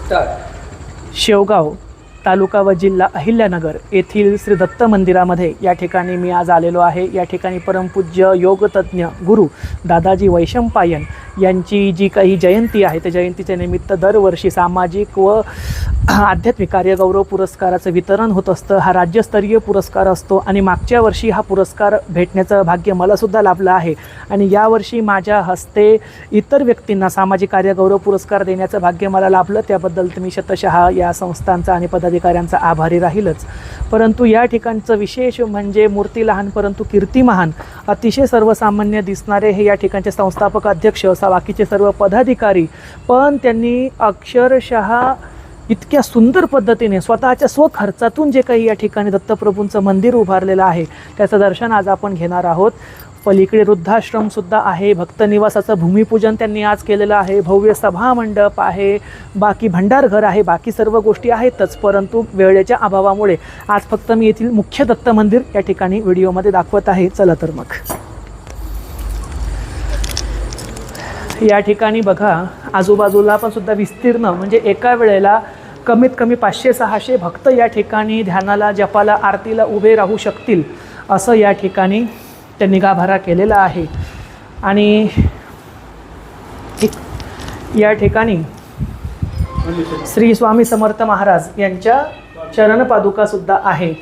शेवगाव तालुका व जिल्हा अहिल्यानगर येथील श्री दत्त मंदिरामध्ये या ठिकाणी मी आज आलेलो आहे। या ठिकाणी परमपूज्य योगतज्ञ गुरु दादाजी वैशंपायन यांची जी काही जयंती आहे त्या जयंतीच्या निमित्त दरवर्षी सामाजिक व आध्यात्मिक कार्यगौरव पुरस्काराचं वितरण होत असतं। हा राज्यस्तरीय पुरस्कार असतो आणि मागच्या वर्षी हा पुरस्कार भेटण्याचं भाग्य मलासुद्धा लाभलं आहे आणि यावर्षी माझ्या हस्ते इतर व्यक्तींना सामाजिक कार्यगौरव पुरस्कार देण्याचं भाग्य मला लाभलं। त्याबद्दल मी शतशः या संस्थांचा आणि पदाधिकाऱ्यांचा आभारी राहीलच। परंतु या ठिकाणचं विशेष म्हणजे मूर्ती लहान परंतु कीर्ती महान, अतिशय सर्वसामान्य दिसणारे हे या ठिकाणचे संस्थापक अध्यक्ष बाकीचे सर्व पदाधिकारी, पण त्यांनी अक्षरशः इतक्या सुंदर पद्धतीने स्वतःच्या स्वखर्चातून जे काही या ठिकाणी दत्तप्रभूंचं मंदिर उभारलेलं आहे त्याचं दर्शन आज आपण घेणार आहोत। पलीकडे वृद्धाश्रमसुद्धा आहे, भक्तनिवासाचं भूमिपूजन त्यांनी आज केलेलं आहे, भव्य सभा मंडप आहे, बाकी भंडारघर आहे, बाकी सर्व गोष्टी आहेतच। परंतु वेळेच्या अभावामुळे आज फक्त मी येथील मुख्य दत्त मंदिर या ठिकाणी व्हिडिओमध्ये दाखवत आहे। चला तर मग या ठिकाणी बघा, आजूबाजूला पण सुद्धा विस्तीर्ण म्हणजे एका वेळेला कमीत कमी 500-600 भक्त या ठिकाणी ध्यानाला, जपाला, आरतीला उभे राहू शकतील असं या ठिकाणी त्यांनी गाभारा केलेला आहे। आणि या ठिकाणी श्री स्वामी समर्थ महाराज यांच्या चरणपादुकासुद्धा आहे,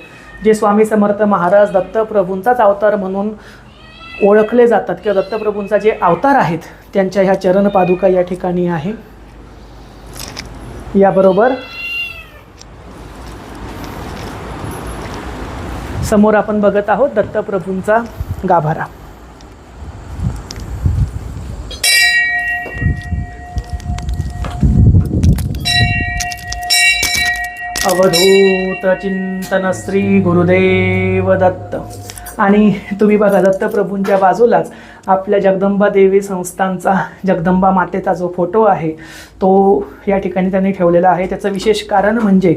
जे स्वामी समर्थ महाराज दत्तप्रभूंचाच अवतार म्हणून ओळखले जातात किंवा दत्तप्रभूंचा जे अवतार आहेत त्यांच्या ह्या चरणपादुका या ठिकाणी आहे। याबरोबर समोर आपण बघत आहोत दत्तप्रभूंचा गाभारा। अवधूत चिंतन श्री गुरुदेव दत्त। आणि तुम्ही बघा दत्तप्रभूंच्या बाजूलाच आपल्या जगदंबा देवी संस्थांचा, जगदंबा मातेचा जो फोटो आहे तो या ठिकाणी त्यांनी ठेवलेला आहे। त्याचं विशेष कारण म्हणजे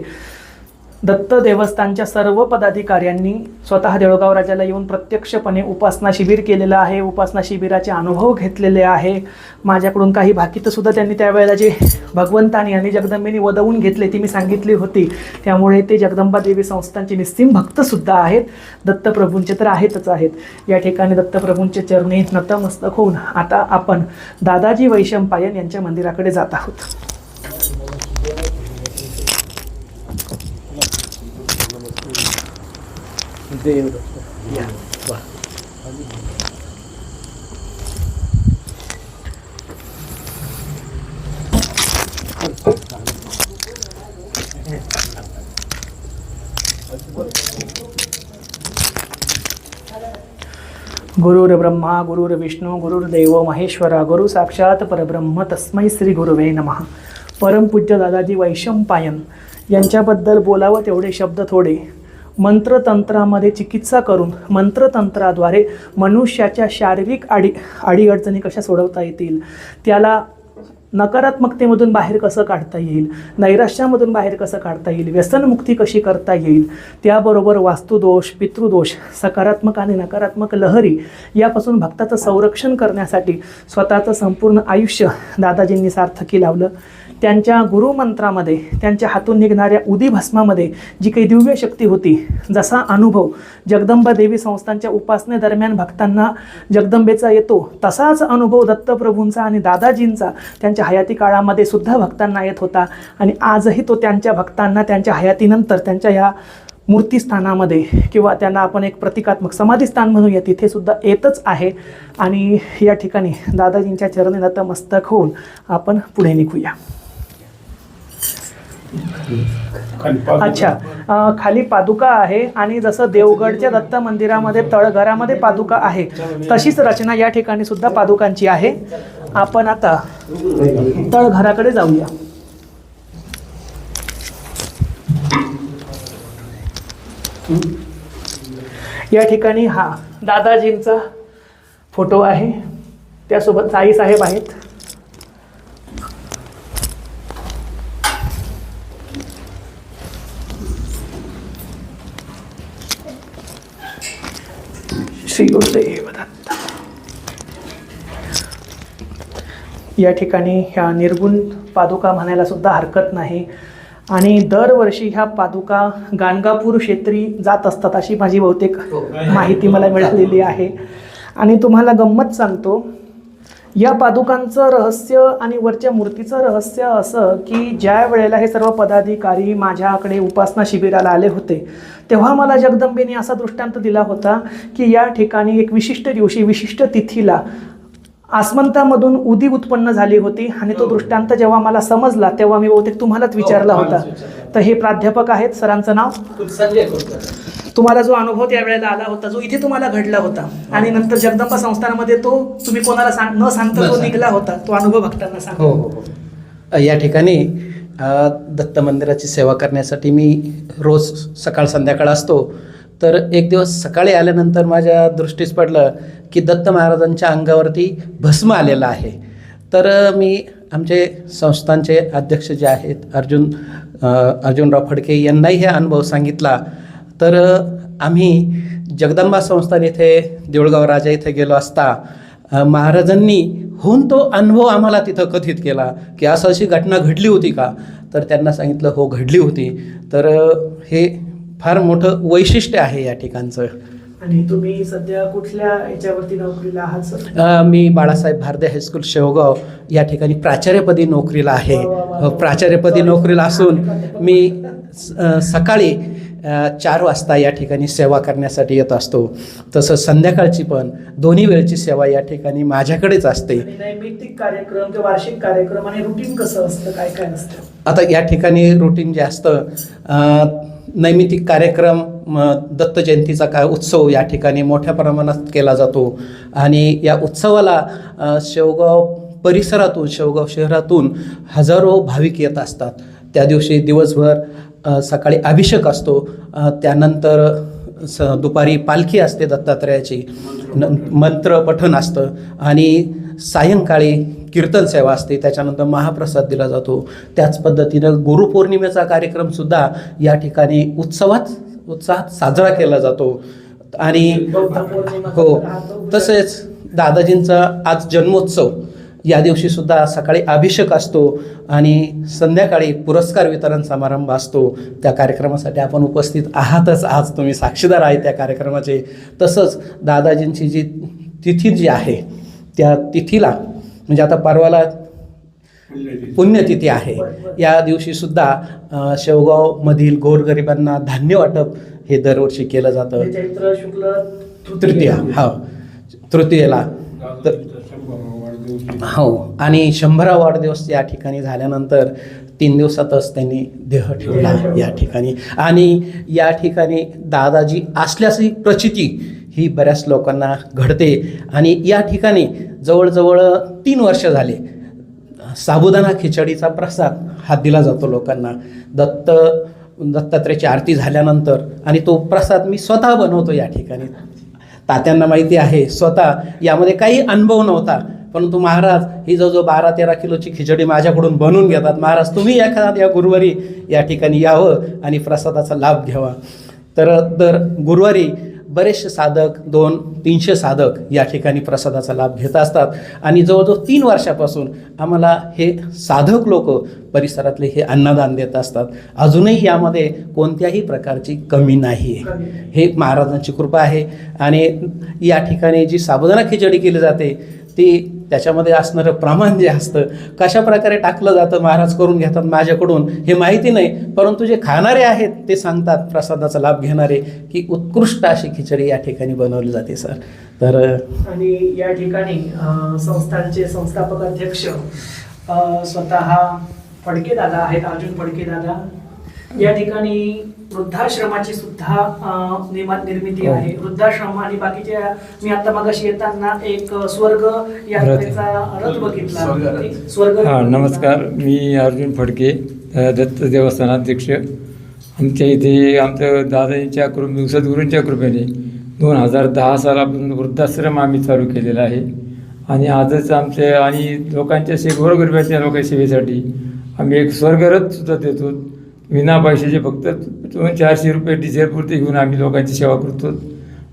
दत्त देवस्थानच्या सर्व पदाधिकाऱ्यांनी स्वतः देऊळगाव राजाला येऊन प्रत्यक्षपणे उपासना शिबिर केलेलं आहे, उपासना शिबिराचे अनुभव घेतलेले आहे। माझ्याकडून काही भाकीतंसुद्धा त्यांनी त्यावेळेला जे भगवंतानी आणि जगदंबेनी वदवून घेतले ती मी सांगितली होती, त्यामुळे ते जगदंबा देवी संस्थांचे निस्सीम भक्तसुद्धा आहेत, दत्तप्रभूंचे तर आहेतच आहेत। या ठिकाणी दत्तप्रभूंचे चरणी नतमस्तक होऊन आता आपण दादाजी वैशंपायन यांच्या मंदिराकडे जात आहोत। गुरुर्ब्रह्मा गुरुर्विष्णू गुरुर्देव महेश्वरा, गुरु साक्षात परब्रह्म तस्मै श्री गुरुवे नमः। परमपूज्य दादाजी वैशंपायन यांच्याबद्दल बोलावं तेवढे शब्द थोडे। मंत्रतंत्रामध्ये चिकित्सा करून मंत्रतंत्राद्वारे मनुष्याच्या शारीरिक अडीअडचणी कशा सोडवता येतील, त्याला नकारात्मकतेमधून बाहेर कसं काढता येईल, नैराश्यामधून बाहेर कसं काढता येईल, व्यसनमुक्ती कशी करता येईल, त्याबरोबर वास्तुदोष, पितृदोष, सकारात्मक आणि नकारात्मक लहरी यापासून भक्ताचं संरक्षण करण्यासाठी स्वतःचं संपूर्ण आयुष्य दादाजींनी सार्थकी लावलं। त्यांच्या गुरुमंत्रामध्ये, त्यांच्या हातून निघणाऱ्या उदीभस्मामध्ये जी काही दिव्य शक्ती होती, जसा अनुभव जगदंबा देवी संस्थांच्या उपासनेदरम्यान भक्तांना जगदंबेचा येतो तसाच अनुभव दत्तप्रभूंचा आणि दादाजींचा त्यांच्या हयाती काळामध्ये सुद्धा भक्तांना येत होता। आणि आजही तो त्यांच्या भक्तांना त्यांच्या हयातीनंतर त्यांच्या ह्या मूर्तीस्थानामध्ये किंवा त्यांना आपण एक प्रतिकात्मक समाधीस्थान म्हणूया तिथे सुद्धा येतच आहे। आणि या ठिकाणी दादाजींच्या चरणी नतमस्तक होऊन आपण पुढे निघूया। अच्छा, खाली पादुका आहे आणि जसं देवगडच्या दत्त मंदिरामध्ये तळघरामध्ये पादुका आहे तशीच रचना या ठिकाणी सुद्धा पादुकांची आहे। आपण आता तळघराकडे जाऊया। या ठिकाणी हा दादाजींचा फोटो आहे, त्यासोबत साईसाहेब आहेत। श्री गुरुदेव दत्त। या ठिकाणी ह्या निर्गुण पादुका म्हणायला सुद्धा हरकत नाही. आणि दरवर्षी ह्या पादुका गाणगापूर क्षेत्री जात असतात अशी माझी बहुतेक माहिती मला मिळालेली आहे. आणि तुम्हाला गंमत सांगतो, या पादुकांचं रहस्य आणि वरच्या मूर्तीचं रहस्य असं की ज्या वेळेला हे सर्व पदाधिकारी माझ्याकडे उपासना शिबिराला आले होते तेव्हा मला जगदंबेने असा दृष्टांत दिला होता की या ठिकाणी एक विशिष्ट दिवशी विशिष्ट तिथीला आसमंतामधून उदी उत्पन्न झाली होती. आणि तो दृष्टांत जेव्हा मला समजला तेव्हा मी बहुतेक तुम्हालाच विचारला होता. तर हे प्राध्यापक आहेत, सरांचं नाव संजय कुलकर्णी. तुम्हाला जो अनुभव त्यावेळेला आला होता, जो इथे तुम्हाला घडला होता आणि नंतर जगदंबा संस्थानामध्ये तो तुम्ही कोणाला न सांगता तो निघाला होता, तो अनुभव भक्तांना सांगा. हो हो. या ठिकाणी दत्त मंदिराची सेवा करण्यासाठी मी रोज सकाळ संध्याकाळ असतो. तर एक दिवस सकाळी आल्यानंतर माझ्या दृष्टीस पडलं की दत्त महाराजांच्या अंगावरती भस्म आलेलं आहे. तर मी आमचे संस्थांचे अध्यक्ष जे आहेत अर्जुनराव फडके यांनाही हे अनुभव सांगितला. तर आम्ही जगदंबा संस्थान इथे देऊळगाव राजा इथे गेलो असता महाराजांनी होऊन तो अनुभव आम्हाला तिथं कथित केला की असं अशी घटना घडली होती का. तर त्यांना सांगितलं हो घडली होती. तर हे फार मोठं वैशिष्ट्य आहे या ठिकाणचं. आणि तुम्ही सध्या कुठल्या याच्यावरती नोकरीला आहात सर? मी बाळासाहेब भारदे हायस्कूल शेवगाव या ठिकाणी प्राचार्यपदी नोकरीला आहे. प्राचार्यपदी नोकरीला असून मी सकाळी 4 वाजता या ठिकाणी सेवा करण्यासाठी येत असतो. तसं संध्याकाळची पण दोन्ही वेळची सेवा या ठिकाणी माझ्याकडेच असते. नैमित्तिक कार्यक्रम किंवा वार्षिक कार्यक्रम आणि रुटीन कसं असतं, काय काय असतं? आता या ठिकाणी रुटीन जे असतं नैमित्तिक कार्यक्रम दत्त जयंतीचा उत्सव या ठिकाणी मोठ्या प्रमाणात केला जातो. आणि या उत्सवाला शेवगाव परिसरातून शेवगाव शहरातून हजारो भाविक येत असतात. त्या दिवशी दिवसभर सकाळी अभिषेक असतो, त्यानंतर दुपारी पालखी असते दत्तात्रयाची, मंत्र पठण असतं आणि सायंकाळी कीर्तन सेवा असते. त्याच्यानंतर महाप्रसाद दिला जातो. त्याच पद्धतीनं गुरुपौर्णिमेचा कार्यक्रमसुद्धा या ठिकाणी उत्साहात साजरा केला जातो. आणि हो, तसेच दादाजींचा आज जन्मोत्सव या दिवशी सुद्धा सकाळी अभिषेक असतो आणि संध्याकाळी पुरस्कार वितरण समारंभ असतो. त्या कार्यक्रमासाठी आपण उपस्थित आहातच, आज तुम्ही साक्षीदार आहे त्या कार्यक्रमाचे. तसंच दादाजींची जी तिथी जी आहे त्या तिथीला म्हणजे आता परवाला पुण्यतिथी आहे, या दिवशी सुद्धा शेवगावमधील गोरगरिबांना धान्य वाटप हे दरवर्षी केलं जातं. चैत्र शुक्ल तृतीयेला हो. आणि 100वा वाढदिवस या ठिकाणी झाल्यानंतर 3 दिवसातच त्यांनी देह ठेवला या ठिकाणी. आणि या ठिकाणी दादाजी असल्याची प्रचिती ही बऱ्याच लोकांना घडते. आणि या ठिकाणी जवळजवळ 3 वर्ष झाले साबुदाणा खिचडीचा प्रसाद हा दिला जातो लोकांना दत्तात्रेयाची आरती झाल्यानंतर. आणि तो प्रसाद मी स्वतः बनवतो या ठिकाणी. तात्यांना माहिती आहे स्वतः यामध्ये काही अनुभव नव्हता, परंतु महाराज ही जवळजवळ 12-13 किलोची खिचडी माझ्याकडून बनवून घेतात. महाराज तुम्ही एखाद्या गुरुवारी या ठिकाणी यावं आणि प्रसादाचा लाभ घ्यावा. तर दर गुरुवारी बरेचसे साधक 200-300 साधक या ठिकाणी प्रसादाचा लाभ घेत असतात. आणि जवळजवळ 3 वर्षापासून आम्हाला हे साधक लोक परिसरातले हे अन्नदान देत असतात. अजूनही यामध्ये कोणत्याही प्रकारची कमी नाही आहे. हे महाराजांची कृपा आहे. आणि या ठिकाणी जी साबुदाणा खिचडी केली जाते ती त्याच्यामध्ये असणारं प्रमाण जे असतं, कशा प्रकारे टाकलं जातं, महाराज करून घेतात माझ्याकडून हे माहिती नाही, परंतु जे खाणारे आहेत ते सांगतात, प्रसादाचा लाभ घेणारे, की उत्कृष्ट अशी खिचडी या ठिकाणी बनवली जाते सर. तर आणि या ठिकाणी संस्थांचे संस्थापक अध्यक्ष स्वतः फडके दादा आहेत, अर्जुन फडके दादा. या ठिकाणी वृद्धाश्रमाची सुद्धा निर्मिती आहे. वृद्धाश्रम आणि बाकीच्या मी आता मगाशी येताना एक स्वर्ग यात्रेचा रथ बघितला. स्वर्ग. नमस्कार, मी अर्जुन फडके, दत्त देवस्थानाध्यक्ष. आमच्या इथे आमचं दादांच्या सद्गुरूंच्या कृपेने 2010 सालापासून वृद्धाश्रम आम्ही चालू केलेला आहे. आणि आजच आमचे आणि लोकांच्या गोरगरिबांच्या लोकांच्या सेवेसाठी आम्ही एक स्वर्गरथसुद्धा देतो. विना पैशाचे फक्त 200-400 रुपये डिझेलपुरते घेऊन आम्ही लोकांची सेवा करतो.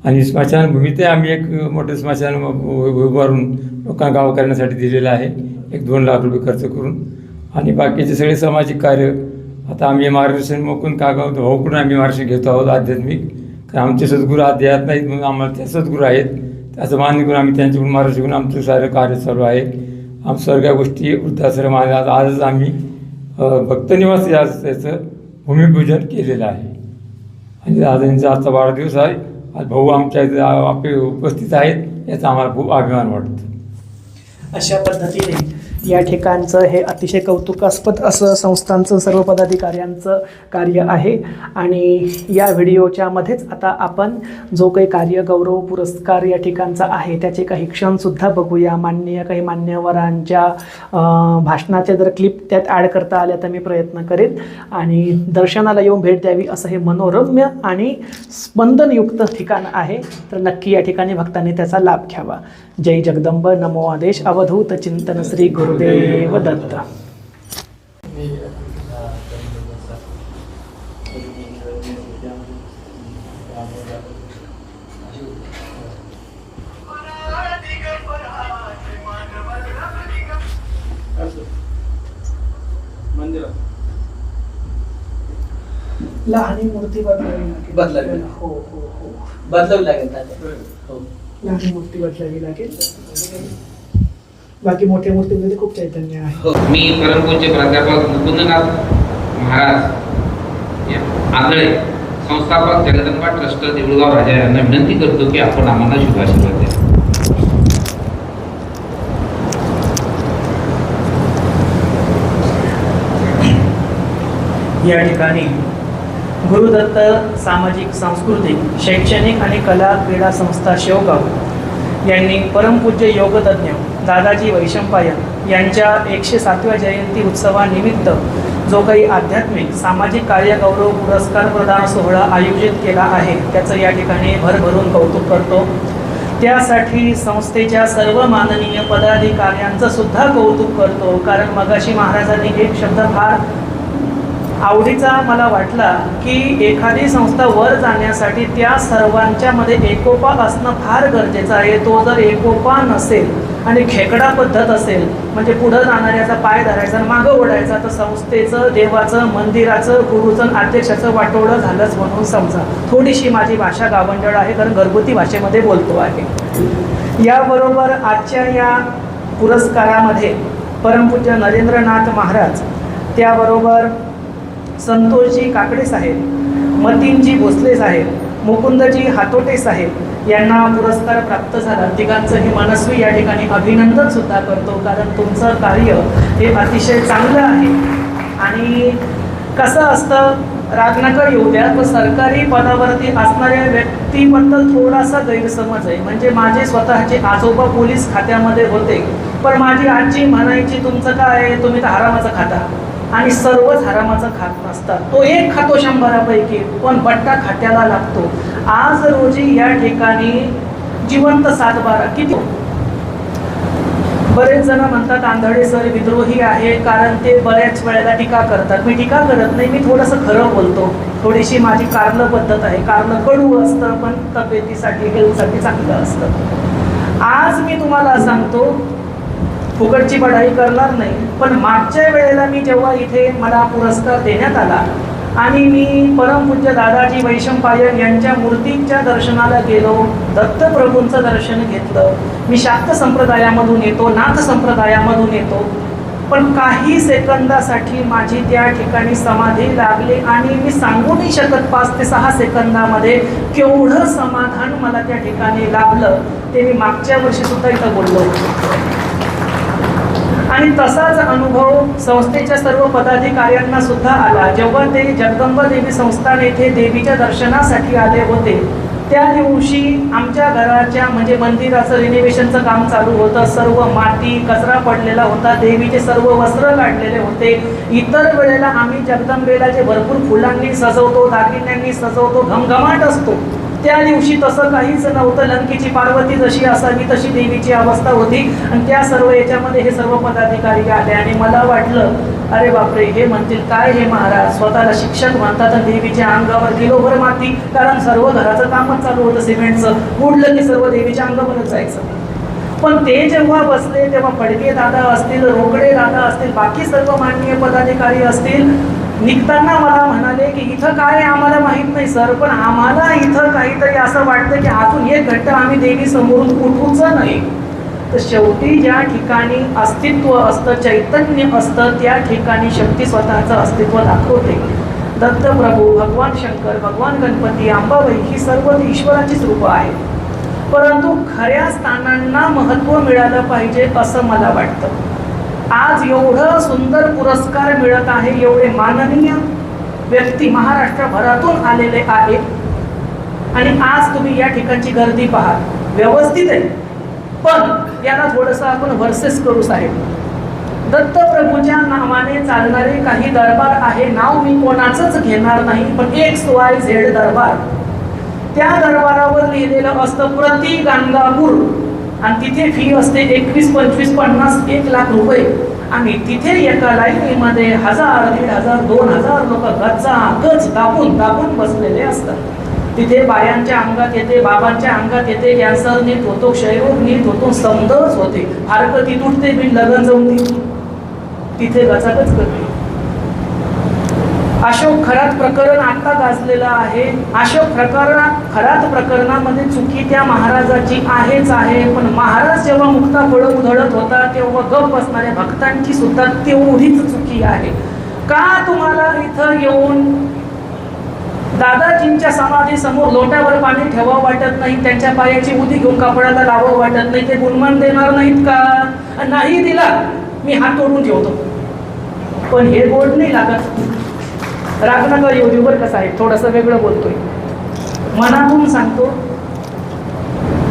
आणि स्मशानभूमीतही आम्ही एक मोठं स्मशान उभारून लोकांना गाव करण्यासाठी दिलेलं आहे. 1-2 लाख रुपये खर्च करून. आणि बाकीचे सगळे सामाजिक कार्य आता आम्ही मार्गदर्शन मोकून कागाव भाऊकडून आम्ही मार्गदर्शन घेतो आहोत आध्यात्मिक. कारण आमचे सद्गुरू अध्यात्म नाहीत म्हणून आम्हाला ते सद्गुरू आहेत, त्याचं मान्य करून आम्ही त्यांच्याकडून मार्गदर्शन घेऊन आमचं सारं कार्य चालू आहे. आमच्या सगळ्या गोष्टी वृद्धाश्रम आजच आम्ही भक्तनिवास या त्याचं भूमिपूजन केलेलं आहे. आणि दादांचा आजचा वाढदिवस आहे. आज भाऊ आमच्या इथे आपले उपस्थित आहेत, याचा आम्हाला खूप अभिमान वाटतो. अशा पद्धतीने या ठिकाणचं हे अतिशय कौतुकास्पद असं संस्थांचं सर्व पदाधिकाऱ्यांचं कार्य आहे. आणि या व्हिडिओच्या मध्येच आता आपण जो काही कार्य गौरव पुरस्कार या ठिकाणचा आहे त्याचे काही क्षणसुद्धा बघूया. काही मान्यवरांच्या भाषणाचे जर क्लिप त्यात ॲड करता आल्या तर मी प्रयत्न करेन. आणि दर्शनाला येऊन भेट द्यावी असं हे मनोरम्य आणि स्पंदनयुक्त ठिकाण आहे, तर नक्की या ठिकाणी भक्तांनी त्याचा लाभ घ्यावा. जय जगदंब. नमो आदेश. अवधूत चिंतन. श्री गुरुदेव दत्त. लहानी मूर्ती बदलावी लागेल. हो हो हो, बदलावी लागेल. हो, लहानी मूर्ती बदलावी लागेल. बाकी मोठ्या मूर्तीमध्ये खूप चैतन्य आहे. मी परमपूज्य प्राध्यापक मुकुंदनाथ महाराज आंधळे, संस्थापक जगदंबा ट्रस्ट देऊळगाव राजा यांना विनंती करतो की आपण आम्हाला शुभाशीर्वाद द्या. या ठिकाणी गुरुदत्त सामाजिक सांस्कृतिक शैक्षणिक आणि कला क्रीडा संस्था शेवगाव यांनी परमपूज्य योगतज्ञ दादाजी वैशंपायन यांच्या 107व्या जयंती उत्सवानिमित्त जो काही आध्यात्मिक सामाजिक कार्य गौरव पुरस्कार प्रदान सोहळा आयोजित केला आहे त्याचं या ठिकाणी भरभरून कौतुक करतो. त्यासाठी संस्थेच्या सर्व माननीय पदाधिकाऱ्यांचं सुद्धा कौतुक करतो. कारण मगाशी महाराजांनी एक शब्द फार आवडीचा मला वाटला की एखादी संस्था वर जाण्यासाठी त्या सर्वांच्या मध्ये एकोपा असणं फार गरजेचं आहे. तो जर एकोपा नसेल आणि खेकडा पद्धत असेल म्हणजे पुढं जाणाऱ्याचा पाय धरायचा आणि मागं ओढायचा, तर संस्थेचं, देवाचं, मंदिराचं, गुरुचं, अध्यक्षाचं वाटोळं झालंच म्हणून समजा. थोडीशी माझी भाषा गावंढळ आहे कारण घरगुती भाषेमध्ये बोलतो आहे. याबरोबर आजच्या या पुरस्कारामध्ये परमपूज्य नरेंद्रनाथ महाराज, त्याबरोबर संतोषजी काकडे साहेब, मतीनजी भोसले साहेब, मुकुंदजी हातोटे साहेब यांना पुरस्कार प्राप्त झाला. तिघांचंही मनस्वी या ठिकाणी अभिनंदन सुद्धा करतो. कारण तुमचं कार्य हे अतिशय चांगलं आहे. आणि कसं असतं, राग नका येऊ द्या, तर सरकारी पदावरती असणाऱ्या व्यक्तीबद्दल थोडासा गैरसमज आहे. म्हणजे माझे स्वतःचे आजोबा पोलीस खात्यामध्ये होते, पण माझी आजी म्हणायची तुमचं काय आहे, तुम्ही तर हरामाचं खाता. आणि सर्वच हरामाचं खात नसतात. तो एक खातो 100पैकी, पण बट्टा खात्याला लागतो. आज रोजी या ठिकाणी जिवंत 7-12 किती. बरेच जण म्हणतात आंधळे सर विद्रोही आहे कारण ते बऱ्याच वेळेला टीका करतात. मी टीका करत नाही, मी थोडंसं खरं बोलतो. थोडीशी माझी कारणं पद्धत आहे. कारणं कडू असतं पण तब्येतीसाठी, हेल्थसाठी चांगलं असतं. आज मी तुम्हाला सांगतो, फुकटची बढाई करणार नाही, पण मागच्या वेळेला मी जेव्हा इथे मला पुरस्कार देण्यात आला आणि मी परमपूज्य दादाजी वैशंपायन यांच्या मूर्तीच्या दर्शनाला गेलो, दत्तप्रभूंचं दर्शन घेतलं. मी शाक्त संप्रदायामधून येतो, नाथ संप्रदायामधून येतो, पण काही सेकंदासाठी माझी त्या ठिकाणी समाधी लागली आणि मी सांगू नाही शकत 5 ते 6 सेकंदामध्ये केवढं समाधान मला त्या ठिकाणी लाभलं. ते मी मागच्या वर्षी सुद्धा इथं बोललो. आणि तसाच अनुभव संस्थेच्या सर्व पदाधिकाऱ्यांना सुद्धा आला जेव्हा ते जगदंबा देवी संस्थान येथे देवीच्या दर्शनासाठी आले होते. त्या दिवशी आमच्या घराच्या म्हणजे मंदिराचं रिनोव्हेशनचं काम चालू होतं. सर्व माती कचरा पडलेला होता, देवीचे सर्व वस्त्र काढलेले होते. इतर वेळेला आम्ही जगदंबेला जे भरपूर फुलांनी सजवतो, दागिन्यांनी सजवतो, घमघमाट असतो, त्या दिवशी तसं काहीच नव्हतं. लंकेची पार्वती जशी असावी तशी देवीची अवस्था होती. आणि त्या सर्व याच्यामध्ये हे सर्व पदाधिकारी आले आणि मला वाटलं अरे बापरे, हे म्हणतील काय हे महाराज स्वतःला शिक्षक म्हणतात आणि देवीच्या अंगावर किलोभर माती. कारण सर्व घराचं कामच चालू होतं सिमेंटचं. उडलं की सर्व देवीच्या अंगावरच जायचं. पण ते जेव्हा बसले तेव्हा फडके दादा असतील, रोकडे दादा असतील, बाकी सर्व माननीय पदाधिकारी असतील, निघताना मला म्हणाले की इथं काय आहे आम्हाला माहीत नाही सर, पण आम्हाला इथं काहीतरी असं वाटतं की अजून एक घंटा आम्ही देवी समोरून उठूच नाही. तर शेवटी ज्या ठिकाणी अस्तित्व असतं, चैतन्य असतं, त्या ठिकाणी शक्ती स्वतःचं अस्तित्व दाखवते. दत्तप्रभू, भगवान शंकर, भगवान गणपती, अंबाबाई ही सर्व ईश्वराचीच रूपं आहेत. परंतु खऱ्या स्थानांना महत्त्व मिळालं पाहिजे असं मला वाटतं. आज एवढं सुंदर पुरस्कार मिळत आहे, एवढे माननीय व्यक्ती महाराष्ट्रभरातून आलेले आहेत आणि आज तुम्ही या ठिकाणची गर्दी पहा, व्यवस्थित आहे. पण याला थोडंसं आपण व्हर्सेस करू साहेब. दत्तप्रभूच्या नावाने चालणारे काही दरबार आहे, नाव मी कोणाचंच घेणार नाही, पण XYZ दरबार, त्या दरबारावर लिहिलेलं असतं प्रति गाणगापूर आणि तिथे फी असते 21, 25, 50, 1 लाख रुपये आणि तिथे एका लाईनीमध्ये 1000, 1500, 2000 लोक गच दाबून बसलेले असतात. तिथे बायांच्या अंगात येते, बाबांच्या अंगात येते, कॅन्सर नीट होतो, क्षयरोग नीट होतो, समदच होते, फारकती तुटते, बिन लगन जमती, तिथे गचागच करते. अशोक खरात प्रकरण आता गाजलेलं आहे. अशोक खरात प्रकरणामध्ये चुकी त्या महाराजाची आहेच आहे, पण महाराज जेव्हा मुक्ताफळ उधळत होता तेव्हा गप बसणाऱ्या भक्तांची सुद्धा तेवढीच चुकी आहे. का तुम्हाला इथं येऊन दादाजींच्या समाधी समोर लोट्यावर पाणी ठेवावं वाटत नाही, त्यांच्या पायाची उदी घेऊन कापडाला लावावं वाटत नाही, ते गुणमान देणार नाहीत का? नाही दिला मी हात तोडून ठेवतो. पण हे गोड नाही लागत. रागनगर योजूवर कसं आहे, थोडंसं वेगळं बोलतोय, मनातून सांगतो.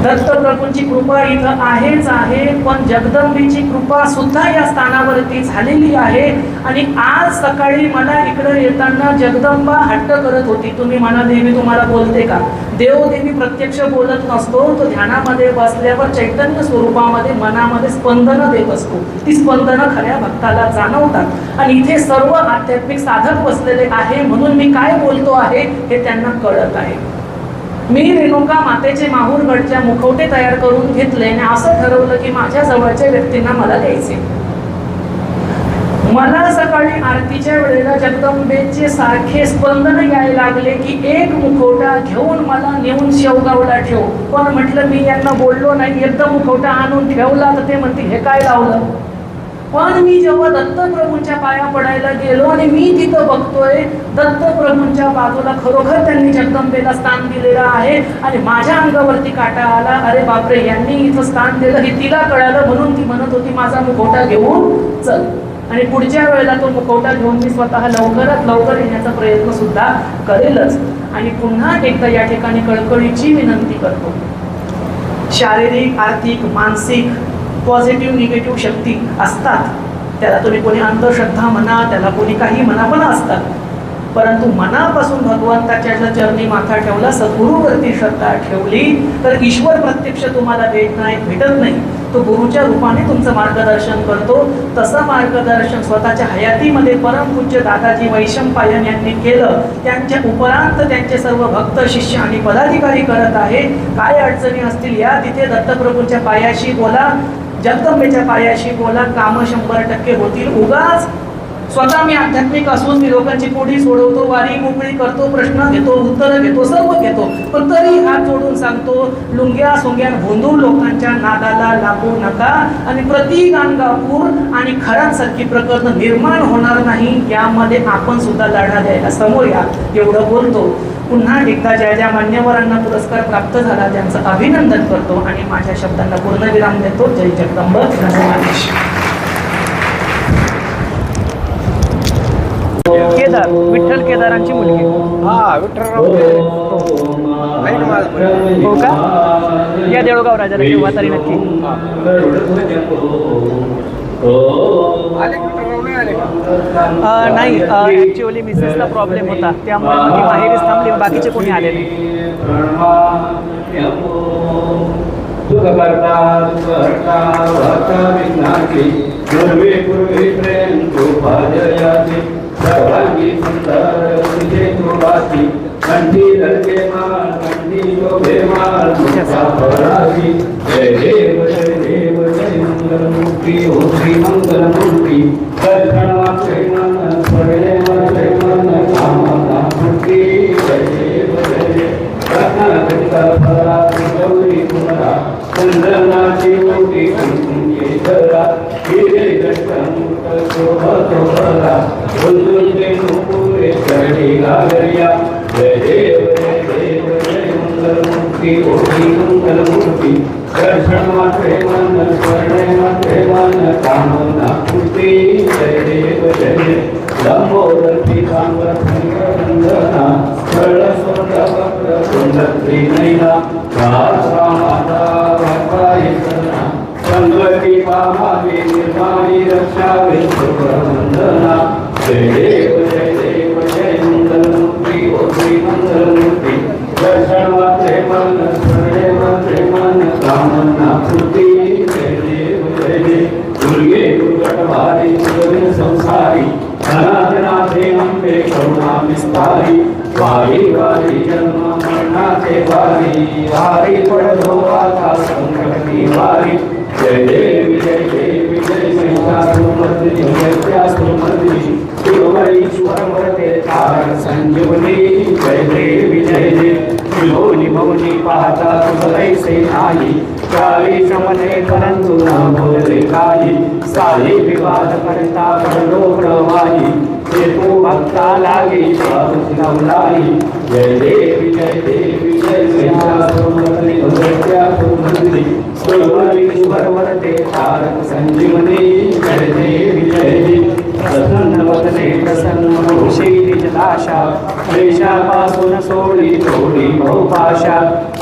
दत्तप्रभूंची कृपा इथं आहेच आहे, पण जगदंबेची कृपा सुद्धा या स्थानावरती झालेली आहे. आणि आज सकाळी मला इकडं येताना जगदंबा हट्ट करत होती, तुम्ही म्हणा देवी तुम्हाला बोलते का? देवी प्रत्यक्ष बोलत नसतो, तो ध्यानामध्ये बसल्यावर चैतन्य स्वरूपामध्ये मनामध्ये स्पंदनं देत असतो. ती स्पंदनं खऱ्या भक्ताला जाणवतात आणि इथे सर्व आध्यात्मिक साधक बसलेले आहे, म्हणून मी काय बोलतो आहे हे त्यांना कळत आहे. मी रेणुका मातेचे माहूरगडच्या मुखवटे तयार करून घेतले आणि असं ठरवलं की माझ्या जवळच्या व्यक्तींना मला द्यायचे. मला सकाळी आरतीच्या वेळेला जगदंबेचे सारखे स्पंदन यायला लागले की एक मुखवटा घेऊन मला नेऊन शेवगावला ठेव. पण म्हटलं मी यांना बोललो नाही, एकदम मुखवटा आणून ठेवला तर ते म्हणते हे काय लावलं. पण मी जेव्हा दत्तप्रभूंच्या पाया पडायला गेलो आणि मी तिथं बघतोय दत्तप्रभूंच्या बाजूला खरोखर त्यांनी जगदंबेला स्थान दिलेलं आहे आणि माझ्या अंगावरती काटा आला. अरे बापरे, यांनी इथं स्थान दिलं हे तिला कळालं, म्हणून ती म्हणत होती माझा मुखवटा घेऊन चल. आणि पुढच्या वेळेला तो मुखवटा घेऊन मी स्वतः लवकरात लवकर येण्याचा प्रयत्न सुद्धा करेलच. आणि पुन्हा एकदा या ठिकाणी कळकळीची विनंती करतो, शारीरिक, आर्थिक, मानसिक पॉझिटिव्ह निगेटिव्ह शक्ती असतात, त्याला तुम्ही कोणी अंधश्रद्धा म्हणा, त्याला कोणी काही म्हणा, पण असतात. परंतु मनापासून भगवंताच्या चरणी माथा ठेवला, सद्गुरूवरती श्रद्धा ठेवली तर ईश्वर प्रत्यक्ष तुम्हाला भेटत नाही, तो गुरुच्या रूपाने तुमचं मार्गदर्शन करतो. तसं मार्गदर्शन स्वतःच्या हयातीमध्ये परमपूज्य दादाजी वैशंपायन यांनी केलं. त्यांच्या उपरांत त्यांचे सर्व भक्त, शिष्य आणि पदाधिकारी करत आहे. काय अडचणी असतील या तिथे दत्तप्रभूंच्या पायाशी बोला, जगदंबेच्या पायाशी बोला, कामं 100% होतील. उगाच स्वतः मी आध्यात्मिक असून मी लोकांची पोटी सोडवतो, वारी मोकळी करतो, प्रश्न घेतो, उत्तरं घेतो, सर्व घेतो, पण तरी हात जोडून सांगतो, लुंग्या सोंग्या भोंदून लोकांच्या नादाला लागू नका. आणि प्रति गाणगापूर आणि खरांसारखी प्रकरण निर्माण होणार नाही, यामध्ये आपण सुद्धा लढा द्यायला समोर या, एवढं बोलतो. पुन्हा एकदा ज्या ज्या मान्यवरांना पुरस्कार प्राप्त झाला त्यांचं अभिनंदन करतो आणि माझ्या शब्दांना पूर्णविराम देतो. जय जगदंब. केदार, विठ्ठल केदारांची मुलगी. हो का? या देऊळगाव राजाला केव्हा तरी नक्की. नाही, ॲक्च्युअली मिसेसला प्रॉब्लेम होता, त्यामुळे मग ती बाहेरच थांबली, बाकीचे कोणी आले नाही. कंठी मंगलमूर्ती ओ श्री मंगलमूर्ती दर्शन मात्रे मन पडले वरले मन कामना मूर्ती जय देव जय देव रत्नाकंकर फरा गौरी कुमरा चंद्रनाची मूर्ती कंकेश्वरा हिरे दर्शनमुक्त शोभा वंदुंजे नुपुरे चढी गागरिया जय देव जय मंगलमूर्ती ओ श्री मंगलमूर्ती दर्शन मात्रे मन स्मरणे मात्रे मन कामना पूर्ती जय देव जय देव लंबोदरी सांबर वंदना सरळ स्वर्ण वक्र कुंडत्री नैना रासा माता भक्तायतना संगती पामावे निर्माणी रक्षावे वंदना जय देव जय मंगलमूर्ती ओ श्री मंगलमूर्ती दर्शन मात्रे मन स्मरणे मात्रे मन कामना पूर्ती जय देव दुर्गे दुर्गटवारी दुर्गन संसारी अनाथनाथे अंबे करुणा विस्तारी वारी वारी जन्म मरणाचे वारी वारी पडलो आता संकट निवारी जय देवी जय महिषासुरमर्दिनी दैत्यासुरमर्दिनी शिवमरीश्वरमर्ते तारक संजीवनी जय देवी जय देव विलोनी भवनी पाहता तुझैसे नाही चाळी श्रमणे परंतु न बोलले काही साली विवाद करता पडलो प्रवाही ते तू भक्ता लागी नवलाई जय देवी जय महिषासुरमर्दिनी दैत्यासुरमर्दिनी शिवमरीश्वर वरते तारक संजीवनी जय देवी जय देवी प्रसन्न वदने प्रसन्न होशी निजलाशा क्लेशापासून सोडी थोडी बहुपाशा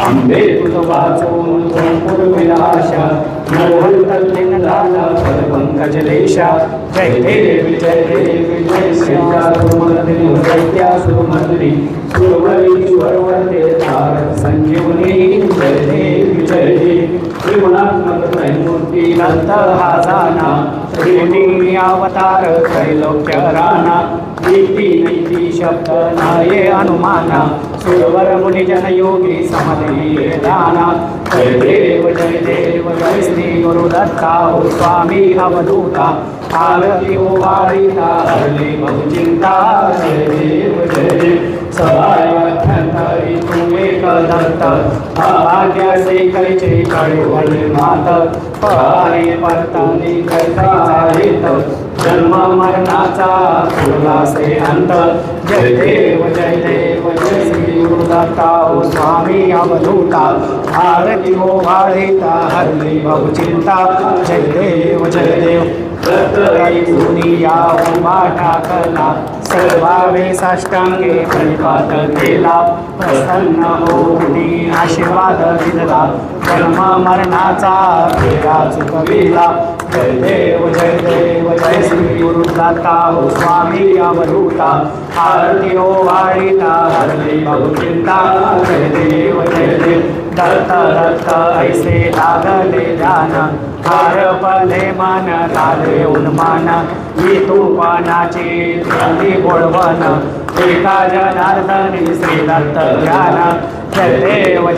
अंबे तुझ वाचून संपूर विलाशा नवल तल्लीन लाला पंकज लेशा जय देवी जय श्रीमर्दिनी दैत्यासुरमर्दिनी सुरवरीश्वर वरते तारक संजीवनी जय देवी जय देवी त्रिगुणात्मक त्रैमूर्ती नंत हा जाना श्रीनी अवतार त्रैलोक्य राणा नीती नीती शब्द नाये अनुमाना सुरवर मुनि जन योगी समधिये दाना जय देव जय श्री गुरुदत्ता ओ स्वामी अवधूता आरती ओवाळीता हरली बहुचिंता जय देव सहाय अत्यंतरी तू एक दत्त आज्ञासे कैचे कळवळ मात पारे परतानी करता हित जन्म मरणाचा तुलासे अंत जय देव जय श्री गुरुदत्ता ओ स्वामी अवधूता आरती ओवाळीता हरली बहुचिंता जय देव रत्तराई दुनिया उभा टाकला सर्वावे साष्टांगे परिपात केला प्रसन्न होऊनी आशीर्वाद दिला जन्म मरणाचा फेरा चुकविला जय देव जय श्री गुरुदत्ता ओ स्वामी अवधूता आरती ओवाळीता हरली बहुचिंता जय देव दत्त ऐसे लागले ध्यान हारपले मन लाले उन्मान ही तुफानाची ध्वनी बोळवण एका जनार्दनी श्री दत्त ध्यान जय देव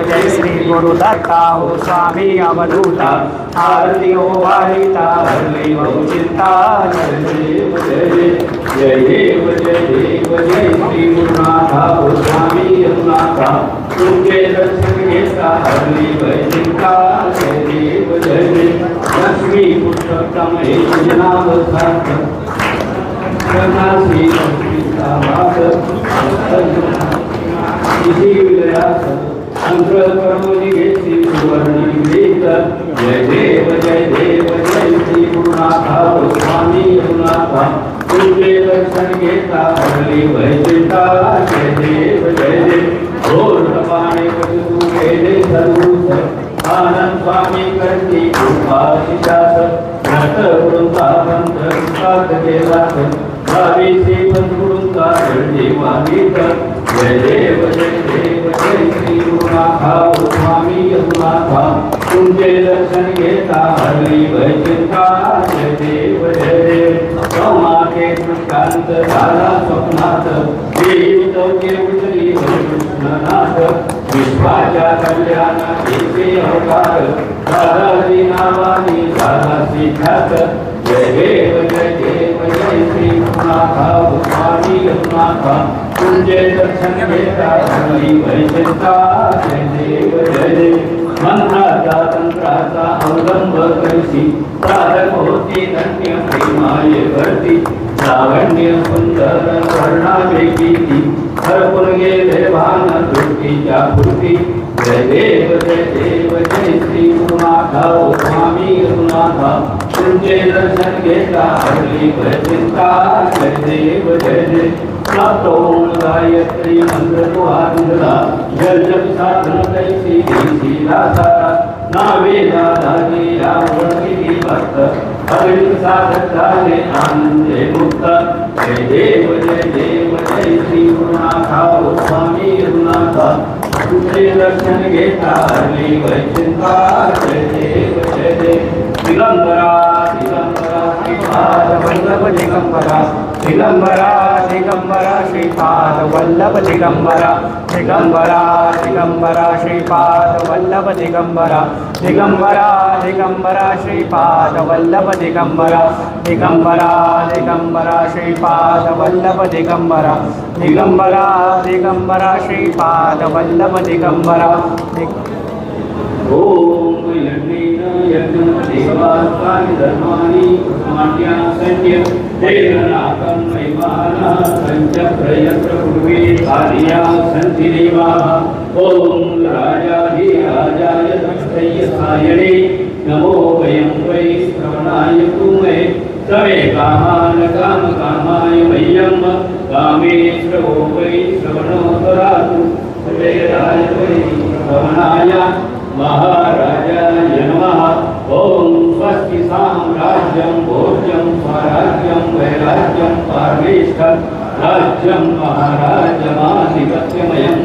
जय श्री गुरुदत्ता ओ स्वामी अवधूता आरती ओवाळीता हरली बहुचिंता जय देव जय श्री गुरुनाथा ओ स्वामी अवधूता तुमचे दर्शन घेता हरली बहुचिंता जय देव लक्ष्मी पुरुषोत्तम हे तुझे नाम सार्थक श्री विलयास मंत्र कर्मणी घेतली सुवर्णी वेद जय देव जय श्री गुरुनाथा ओ स्वामी गुरुनाथा तुझे दर्शन घेता हरली वैचिता जय देव घोर पाणे तू केले सर्वूत आनंद स्वामी करती कृपा शिशास नट वृंदावंत साथ केलास भावी सेवन गुरुंचा देवानीत जय देव जय श्री गुरुनाथा ओ स्वामी गुरुनाथा तुमचे दर्शन घेता हरली वैचिता जय देव समाके शांत झाला स्वप्नात देव चौके उतरी कृष्णनाथ विश्वाच्या कल्याणाचे अवतार दादाजी नावाने दादाजी ख्यात जय देव जय देव जय श्री रघुनाथा स्वामी रघुनाथा तुझे दर्शन घेता झाली वैचिंता जय देव जय देव मंत्राचा तंत्राचा अवलंब करशी साधक होती धन्य प्रेमाय करती लावण्य सुंदर वर्णावेगी हरपून गेले भान दृष्टीच्या पूर्ती जय देव जय श्री रघुनाथा स्वामी रघुनाथा तुझे दर्शन घेता हरली वैचिंता जय देव जय देव ओम गायत्री मंत्र तो आंधळा जल जप साधन तैसी देशीला सारा नावे दादाजी या ओळखी भक्त अगणित साधक झाले आनंदे मुक्त जय देव जय श्री रघुनाथा स्वामी रघुनाथा तुझे दर्शन घेता हरली वैचिंता जय देव दिगंबरा दिगंबरा श्रीपाद वल्लभ दिगंबरा दिगंबरा दिगंबरा श्रीपाद वल्लभ दिगंबरा दिगंबरा दिगंबरा श्रीपाद वल्लभ दिगंबरा दिगंबरा दिगंबरा श्रीपाद वल्लभ दिगंबरा दिगंबरा दिगंबरा श्रीपाद वल्लभ दिगंबरा दिगंबरा दिगंबरा श्रीपाद वल्लभ दिगंबरा ओम यज्ञदेवास्तानि धर्माणि कुर्माण्यसंख्य देवनाकं वैमाना पञ्चप्रयत्र पूर्वे कार्या सन्ति देवाः ओम राजाधिराजाय दक्षय सायणे नमो वयं वै श्रवणाय तुमे तवे कामान कामकामाय मह्यं कामेश्वरो वै श्रवणो ददातु तवे राय वै श्रवणाय महाराजाय नमः ओम स्वस्ति साम्राज्यं भोज्यं स्वराज्यं वैराज्यं पारमेष्ठं राज्यं महाराजमाधिपत्यमयं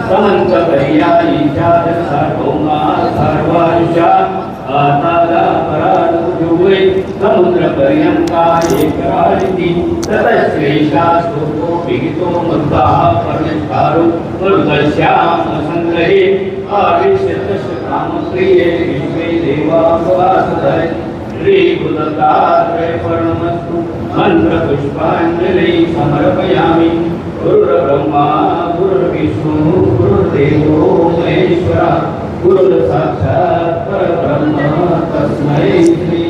समन्तपर्यायी चार सार्वभौमा सर्वायुषा आतादा पराजुवे समुद्रपर्यन्ता एकराजिति ततश्रेषा स्तोको विहितो मुद्दाः परमेष्ठारो मरुदस्यामसङ्ग्रहे आविश्यतस्य कामप्रिये विश्वे देवासुवासुधरे श्रीबुधतात्रयपर्णमस्तु मन्त्रपुष्पाञ्जलिं समर्पयामि गुरुर्ब्रह्मा गुरुर्विष्णु गुरुर्देवो महेश्वरः गुरुर्साक्षात् परब्रह्म तस्मै श्री